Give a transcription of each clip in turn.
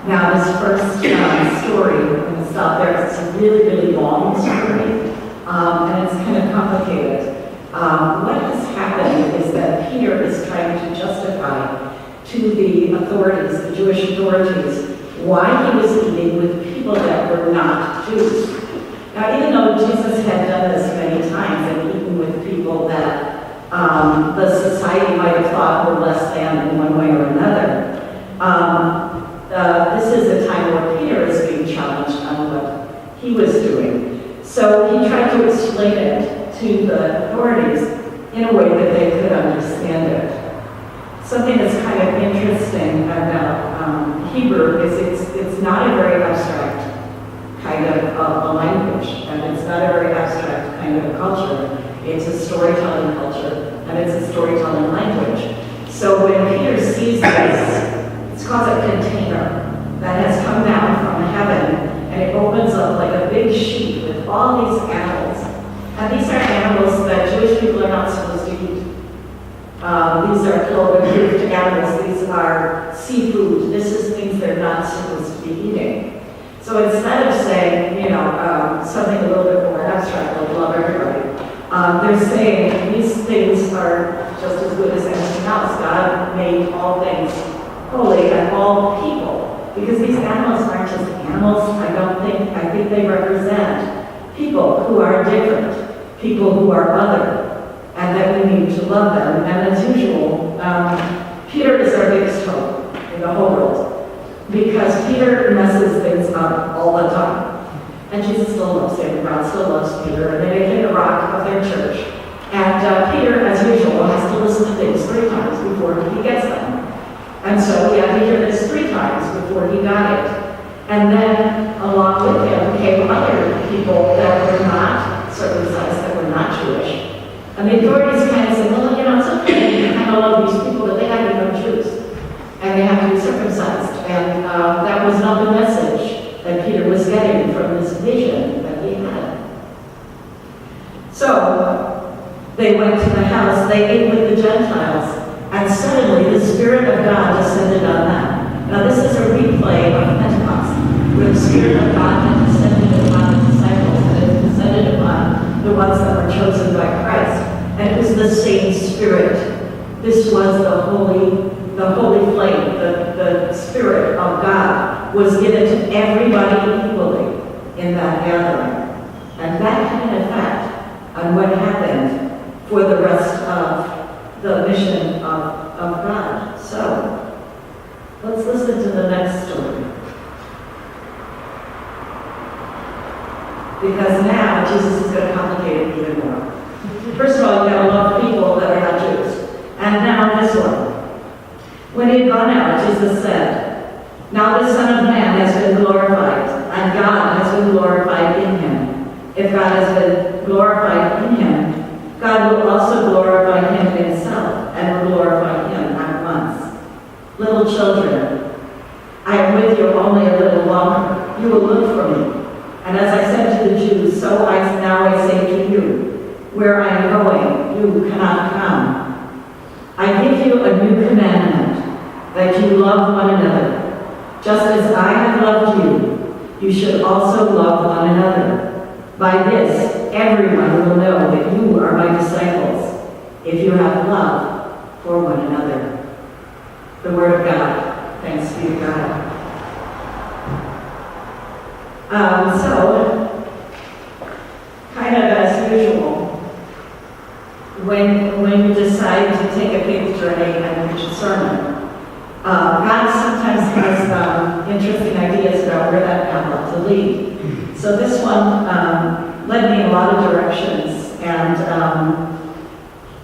Now, this first story, I'm going to stop there. It's a really, really long story, and it's kind of complicated. What has happened is that Peter is trying to justify to the authorities, the Jewish authorities, why he was eating with people that were not Jews. Now, even though Jesus had done this many times and eaten with people that the society might have thought were less than in one way or another, this is a time where Peter is being challenged on what he was doing. So he tried to explain it to the authorities in a way that they could understand it. Something that's kind of interesting about Hebrew is it's not a very abstract kind of a language, and it's not a very abstract kind of a culture. It's a storytelling culture, and it's a storytelling language. So when Peter sees this, it's called a container that has come down from heaven, and it opens up like a big sheet with all these animals. And these are animals that Jewish people are not supposed to eat. These are cloven-hoofed animals. These are seafood. This is things they're not supposed to be eating. So instead of saying, something a little bit more abstract, like love everybody, they're saying these things are just as good as anything else. God made all things holy and all people. Because these animals aren't just animals, I think they represent people who are different, people who are other, and that we need to love them. And as usual, Peter is our biggest hope in the whole world, because Peter messes things up all the time. And Jesus still loves him, God still loves Peter, and they make him the rock of their church. And Peter, as usual, has to listen to things 3 times before he gets them. And so we had to hear this 3 times before he got it. And then along with him came other people that were not circumcised, that were not Jewish. And the authorities kind of said, well, it's okay, you kind of love these people, but they have to become Jews. And they have to be circumcised. And that was not the message that Peter was getting from this vision that he had. So they went to the house, they ate with the Gentiles, and suddenly the Spirit of God descended on them. Now this is a replay of Pentecost, where the Spirit of God had descended upon the disciples, and it descended upon the ones that were chosen by Christ. And it was the same Spirit. This was the holy flame, the Spirit of God was given to everybody equally in that gathering. And that had an effect on what happened for the rest of the mission of God. So, let's listen to the next story. Because now Jesus is going to complicate it even more. First of all, you got to love people that are not Jews. And now this one. When he had gone out, Jesus said, now the Son of Man has been glorified, and God has been glorified in him. If God has been glorified in him, God will also glorify him in himself, and will glorify him at once. Little children, I am with you only a little longer. You will look for me. And as I said to the Jews, so now I say to you, where I am going, you cannot come. I give you a new commandment, that you love one another. Just as I have loved you, you should also love one another. By this, everyone will know that you are my disciples, if you have love for one another. The Word of God. Thanks be to God. So, kind of as usual, when you decide to take a faith journey and preach a sermon, God sometimes has interesting ideas about where that path ought to lead. So this one led me in a lot of directions and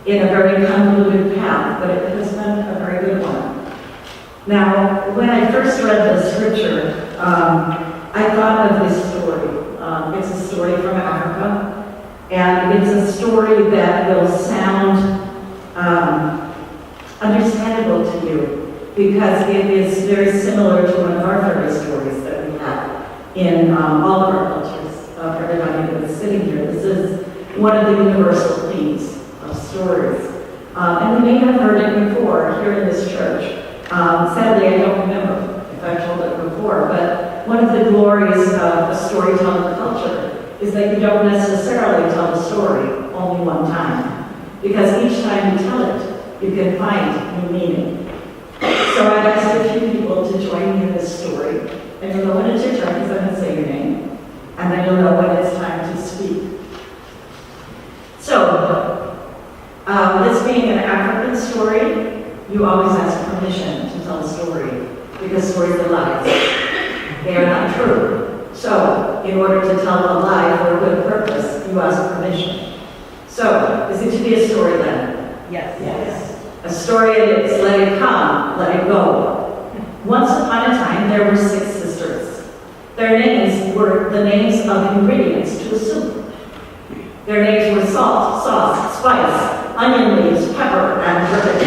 in a very convoluted path, but it has been a very good one. Now, when I first read the scripture, I thought of this story. It's a story from Africa, and it's a story that will sound understandable to you, because it is very similar to one of our fairy stories that we have in all of our cultures, for everybody that is sitting here. This is one of the universal themes of stories. And we may have heard it before here in this church. Sadly, I don't remember if I told it before. before, but one of the glories of a storytelling culture is that you don't necessarily tell the story only one time, because each time you tell it, you can find new meaning. So I've asked a few people to join me in this story, and you'll know when it's your turn because I'm going to say your name, and then you'll know when it's time to speak. So, this being an African story, you always ask permission to tell a story, because stories are lies. They are not true. So, in order to tell a lie for a good purpose, you ask permission. So, is it to be a story then? Yes. Yes. A story it is. Let it come, let it go. Once upon a time, there were 6 sisters. Their names were the names of ingredients to a soup. Their names were salt, sauce, spice, onion leaves, pepper, and herbs.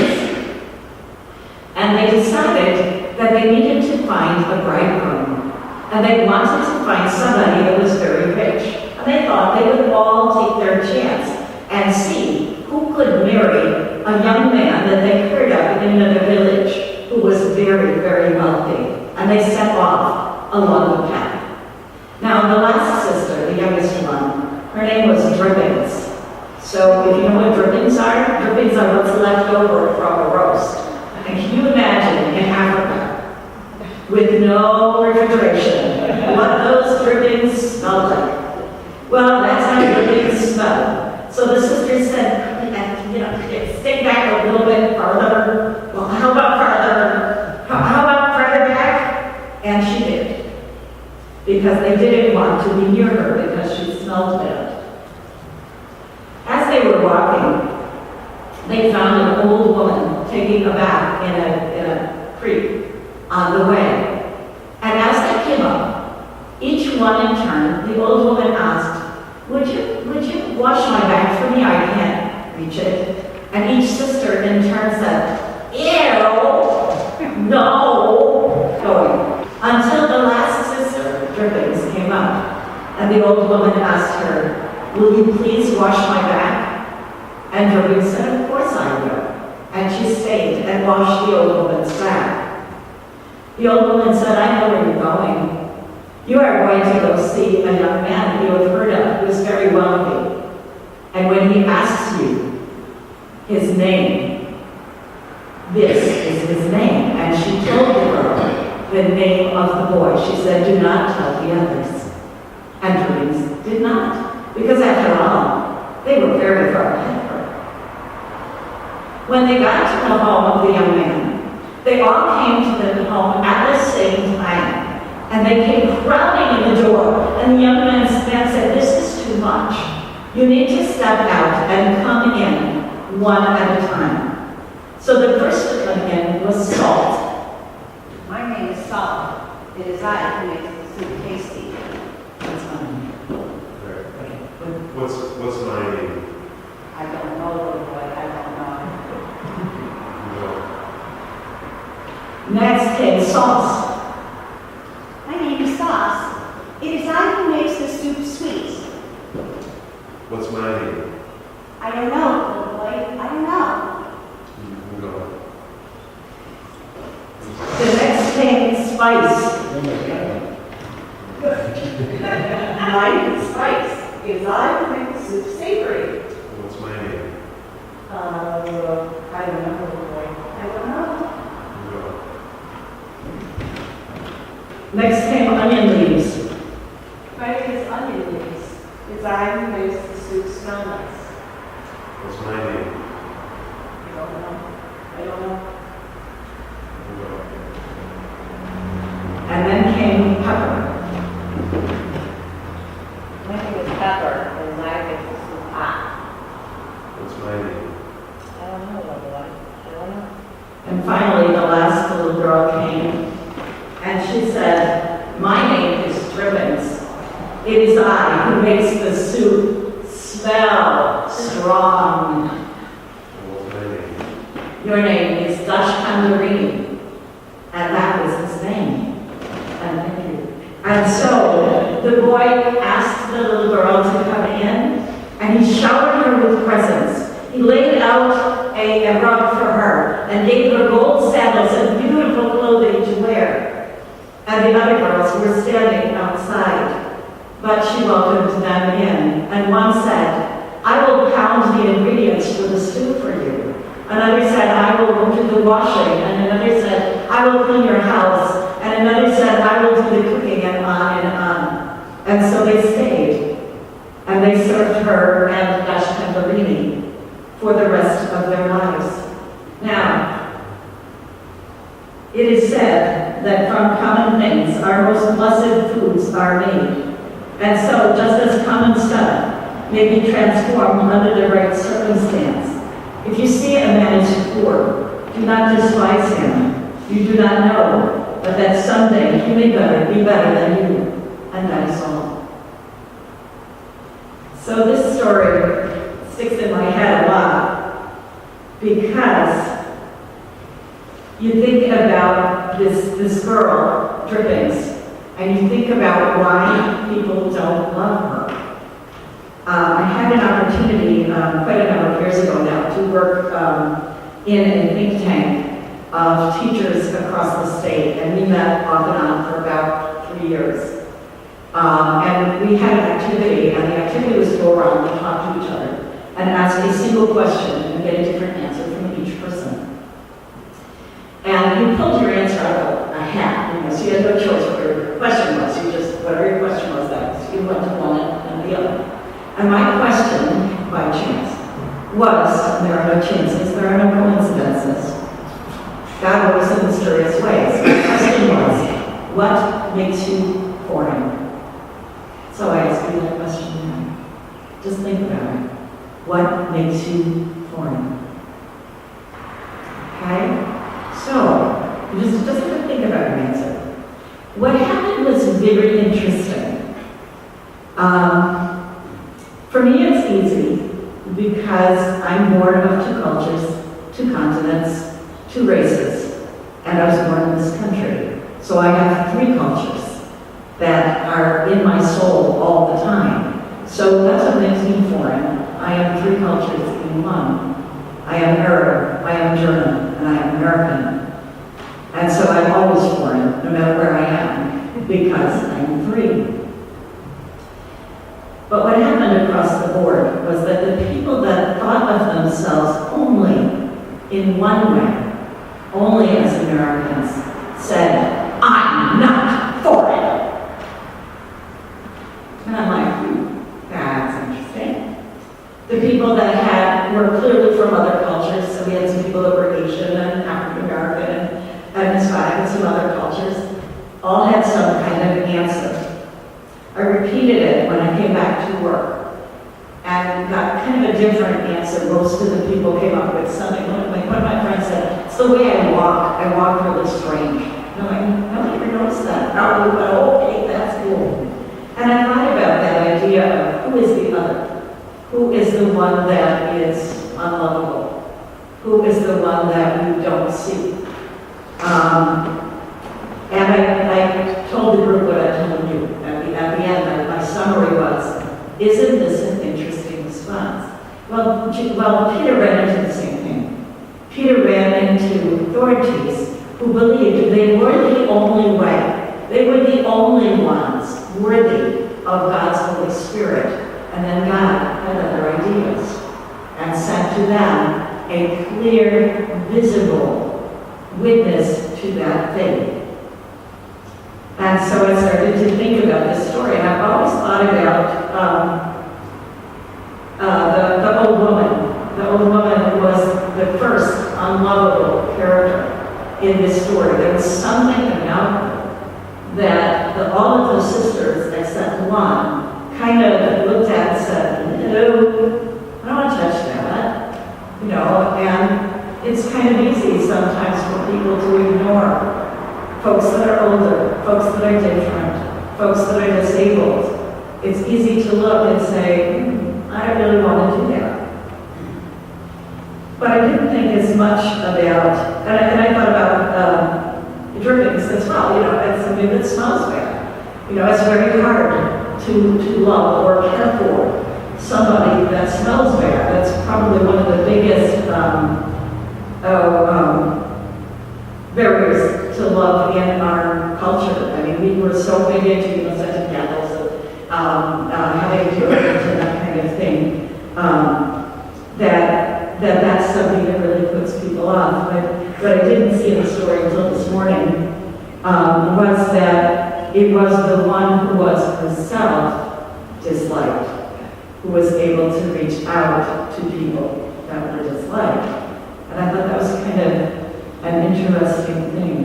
And they decided that they needed to find a bridegroom. And they wanted to find somebody that was very rich. And they thought they would all take their chance and see who could marry a young man that they heard of in another village who was very, very wealthy. And they set off along the path. Now, the last sister, the youngest one, her name was drippings. So if you know what drippings are what's left over from a roast. And can you imagine in Africa, with no refrigeration, what those drippings smelled like? Well, that's how drippings smell. So the sisters said, stay back a little bit farther. Well, how about farther? How about farther back? And she did. Because they didn't want to be near her because she smelled bad. As they were walking, they found an old woman taking a bath in a creek on the way. And as they came up, each one in turn, the old woman asked, would you wash my back for me? I can't reach it. And each sister in turn said, ew, no, going. Until the last sister, Drippings, came up. And the old woman asked her, will you please wash my back? And Drippings said, of course I will. And she stayed and washed the old woman's back. The old woman said, I know where you're going. You are going to go see a young man you have heard of who is very wealthy. And when he asks you his name, this is his name. And she told the girl the name of the boy. She said, do not tell the others. And Drippings did not, because after all, they were very far ahead of her. When they got to the home of the young man, they all came to the home at the same time. And they came crowding in the door. And the young man said, this is too much. You need to step out and come in one at a time. So the first to come in was Salt. My name is Salt. It is I who makes the soup tasty. That's fine. What's my name? I don't know, little boy. I don't know. No. Next came Sauce. My name is Sauce. It is I who makes the soup sweet. What's my name? I don't know, little boy. I don't know. No. The next came Spice. My name is Spice. It is I who makes the soup savory. What's my name? I don't know, little boy. I don't know. No. Next came Onion Leaves. My name is Onion Leaves. It's I who makes the soup smell nice. What's my name? I don't know. I don't know. No. And then came Pepper. My name is Pepper, and I make the soup hot. What's my name? I don't know, little boy. I don't know. And finally, the last little girl came. And she said, my name is Drippings. It is I who makes the soup smell strong. What's my name? Your name is Dutch Kangaroo. And that was his name. And thank you. And so the boy asked the little girl to come in, and he showered her with presents. He laid out a rug for her and gave her gold sandals and beautiful clothing to wear. and the other girls were standing outside, but she welcomed them in. And one said, "I will pound the ingredients for the stew for you." Another said, "I will do the washing." And another said, "I will clean your house." And another said, "I will do the cooking," and on and on. And so they stayed, and they served her and Dash Cantarini for the rest of their lives. Now, it is said that from common things our most blessed foods are made. And so, just as common stuff may be transformed under the right circumstance, if you see a man is poor, do not despise him. You do not know, but that someday he may be better than you. And that is all. So this story sticks in my head a lot because you think about this girl, Drippings, and you think about why people don't love her. I had an opportunity quite a number of years ago now to work in a think tank of teachers across the state, and we met off and on for about 3 years. And we had an activity, and the activity was to go around and talk to each other and ask a single question and get a different answer from each person. And you pulled your answer out of a hat, so you had no choice what your question was. You just, whatever your question was, you went to one and the other. And my question, by chance, was, there are no chances, there are no coincidences. God works in mysterious ways. My question was, what makes you foreign? So I ask you that question now. Just think about it. What makes you foreign? Okay? So, you just have to think about your answer. What happened was very interesting. For me, it's easy because I'm born of 2 cultures, 2 continents, 2 races, and I was born in this country. So I have 3 cultures that are in my soul all the time. So that's what makes me foreign. I am 3 cultures in one. I am Arab, I am German, and I am American. And so I'm always foreign, no matter where I am, because I'm 3. But what happened across the board was that the people that thought of themselves only in one way, only as Americans, said, "I'm not foreign." And I'm like, that's interesting. The people that were clearly from other cultures, so we had some people that were Asian and African American and Hispanic and some other cultures, all had some kind of answer. I repeated it when I came back to work and got kind of a different answer. Most of the people came up with something. One of my friends said, "It's the way I walk. I walk really strange." And I'm like, nobody ever noticed that. Oh, okay, that's cool. And I thought about that idea of who is the other? Who is the one that is unlovable? Who is the one that we don't see? And I told the group what I told you. At the end, my summary was, isn't this an interesting response? Well, Peter ran into the same thing. Peter ran into authorities who believed they were the only way. They were the only ones worthy of God's Holy Spirit. And then God had other ideas and sent to them a clear, visible witness to that faith. And so I started to think about this story, and I've always thought about the old woman. The old woman was the first unlovable character in this story. There was something about her that all of the sisters, except one, kind of looked at and said, "No, I don't want to touch that." And it's kind of easy sometimes for people to ignore folks that are older, folks that are different, folks that are disabled. It's easy to look and say, I don't really want to do that. But I didn't think as much about, and I thought about drippings as well, as something that smells bad. It's very hard to love or care for somebody that smells bad. That's probably one of the biggest barriers to love in our culture. I mean, we were so big into, scented candles and having deodorant and that kind of thing, that's something that really puts people off. But what I didn't see in the story until this morning was that it was the one who was herself disliked, who was able to reach out to people that were disliked. And I thought that was kind of an interesting thing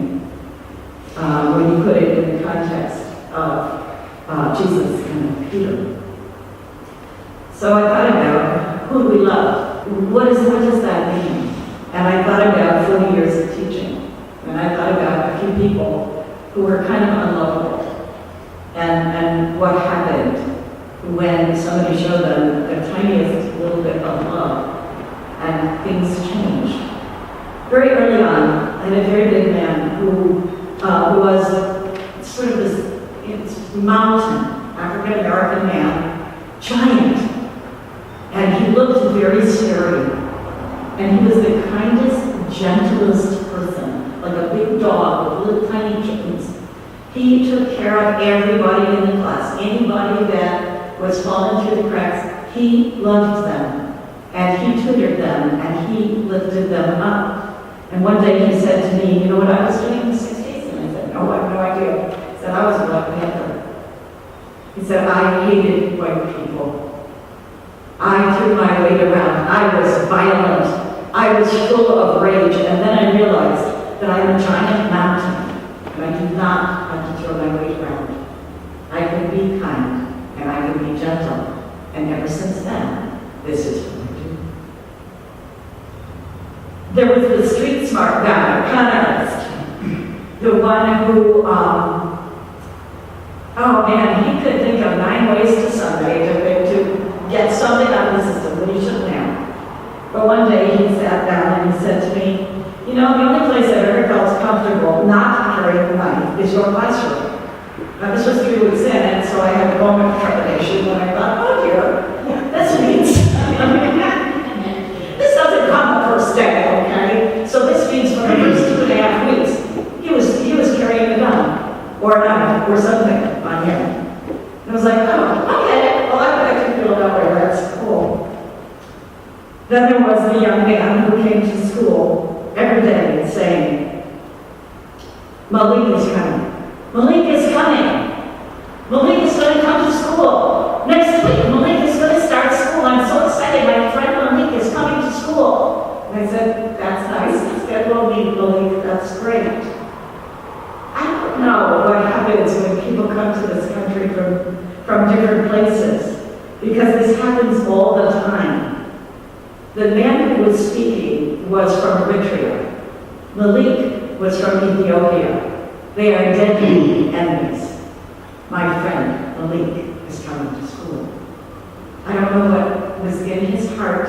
when you put it in the context of Jesus and Peter. So I thought about who we love. What does that mean? And I thought about 40 years of teaching. And I thought about a few people who were kind of unlovable. And what happened when somebody showed them the tiniest little bit of love and things changed. Very early on, I had a very big man who was sort of this mountain, African-American man, giant. And he looked very scary. And he was the kindest, gentlest person, like a big dog with little tiny kittens. He took care of everybody in the class. Anybody that was falling through the cracks, he loved them. And he tutored them, and he lifted them up. And one day he said to me, you know what I was doing in the 60s? And I said, no, I have no idea. He said, I was a Black Panther. He said, I hated white people. I threw my weight around. I was violent. I was full of rage. And then I realized that I'm a giant mountain, and I do not have to throw my weight around. I can be kind, and I can be gentle. And ever since then, this is what I do. There was the street smart guy, Chakalis, the one who, oh man, he could think of 9 ways to Sunday to get something out of the system that he shouldn't have. But one day he sat down and he said to me, you know, the only place I've ever felt comfortable not carrying a knife is your classroom. Now, this was 3 weeks in, and so I had a moment of trepidation when I thought, oh dear, this means, this doesn't come the first day, okay? So this means for the first 2.5 weeks, he was carrying a gun, or a knife, or something on him. And I was like, oh, I get it. Well, I bet I can feel that way, that's cool. Then there was the young man who came to school every day saying, Malik is coming. Malik is coming. Malik is going to come to school. Next week, Malik is going to start school. I'm so excited. My friend Malik is coming to school. And I said, that's nice. He said, well, Malik, that's great. I don't know what happens when people come to this country from different places, because this happens all the time. The man who was speaking was from Eritrea. Malik was from Ethiopia. They are deadly enemies. My friend Malik is coming to school. I don't know what was in his heart,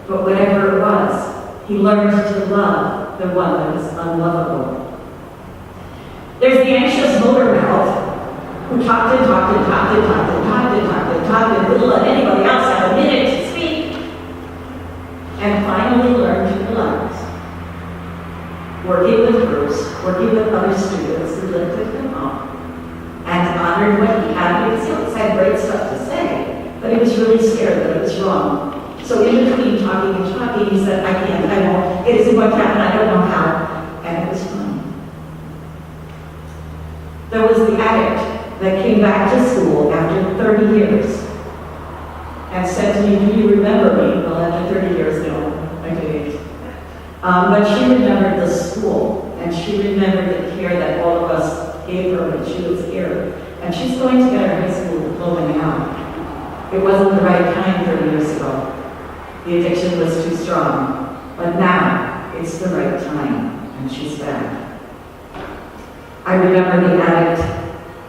but whatever it was, he learned to love the one that was unlovable. There's the anxious motor mouth who talked and talked and talked and talked and talked and talked and talked and wouldn't let anybody else have a minute to speak, and finally learned to relax. Working with groups, working with other students who lifted him up and honored what he had, because he always had great stuff to say, but he was really scared that it was wrong. So in between talking and talking, he said, I can't, I won't, it isn't going to happen, I don't know how, and it was fun. There was the addict that came back to school after 30 years and said to me, do you remember me? Well, after 30 years, no, I didn't. But she remembered the school, and she remembered the care that all of us gave her when she was here. And she's going to get her high school diploma now. It wasn't the right time 30 years ago. The addiction was too strong. But now, it's the right time, and she's back. I remember the addict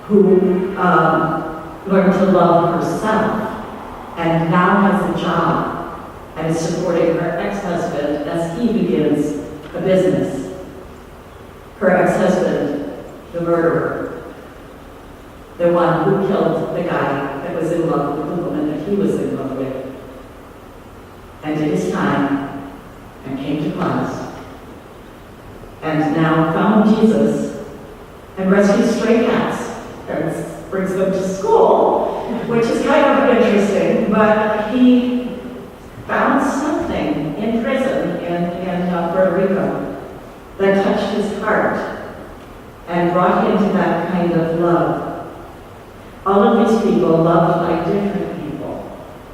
who learned to love herself and now has a job and is supporting her ex-husband as he begins a business. Her ex-husband, the murderer, the one who killed the guy that was in love with the woman that he was in love with, and did his time and came to class and now found Jesus and rescues stray cats and brings them to school, which is kind of interesting, but he found something in prison in Puerto Rico that touched his heart and brought him to that kind of love. All of these people loved like different people.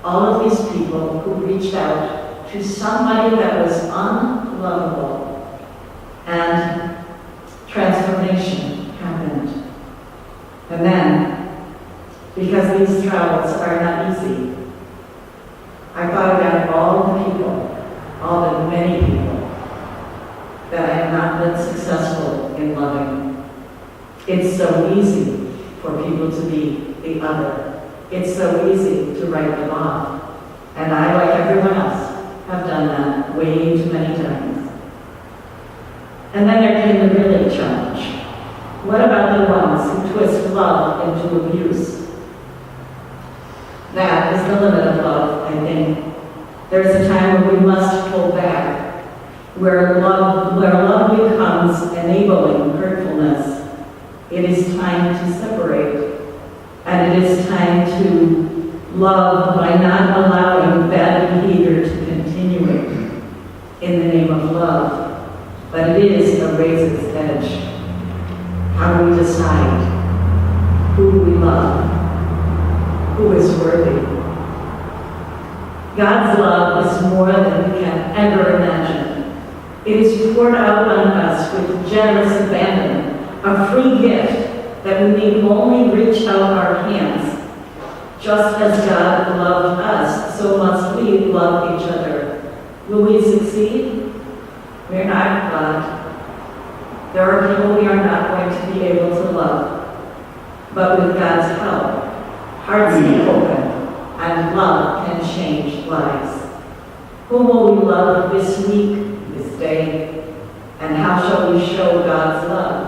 All of these people who reached out to somebody that was unlovable, and transformation happened. And then, because these travels are not easy, I thought about all the people, all the many people that I have not been successful in loving. It's so easy for people to be the other. It's so easy to write them off. And I, like everyone else, have done that way too many times. And then there came the really challenge. What about the ones who twist love into abuse? That is the limit of love, I think. There's a time when we must pull back, where love becomes enabling hurtfulness. It is time to separate, and it is time to love by not allowing bad behavior to continue in the name of love. But it is a razor's edge. How do we decide who we love, who is worthy? God's love is more than we can ever imagine. It is poured out on us with generous abandon, a free gift that we need only reach out our hands. Just as God loved us, so must we love each other. Will we succeed? We're not God. There are people we are not going to be able to love. But with God's help, hearts can open, and love can change lives. Who will we love this week, this day? And how shall we show God's love?